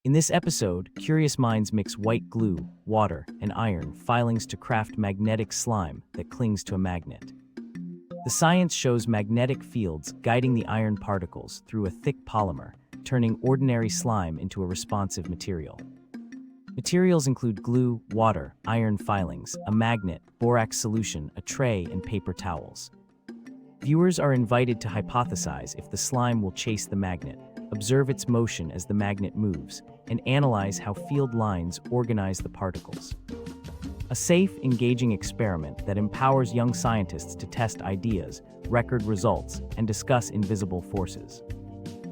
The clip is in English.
In this episode, curious minds mix white glue, water, and iron filings to craft magnetic slime that clings to a magnet. The science shows magnetic fields guiding the iron particles through a thick polymer, turning ordinary slime into a responsive material. Materials include glue, water, iron filings, a magnet, borax solution, a tray, and paper towels. Viewers are invited to hypothesize if the slime will chase the magnet, observe its motion as the magnet moves, and analyze how field lines organize the particles. A safe, engaging experiment that empowers young scientists to test ideas, record results, and discuss invisible forces.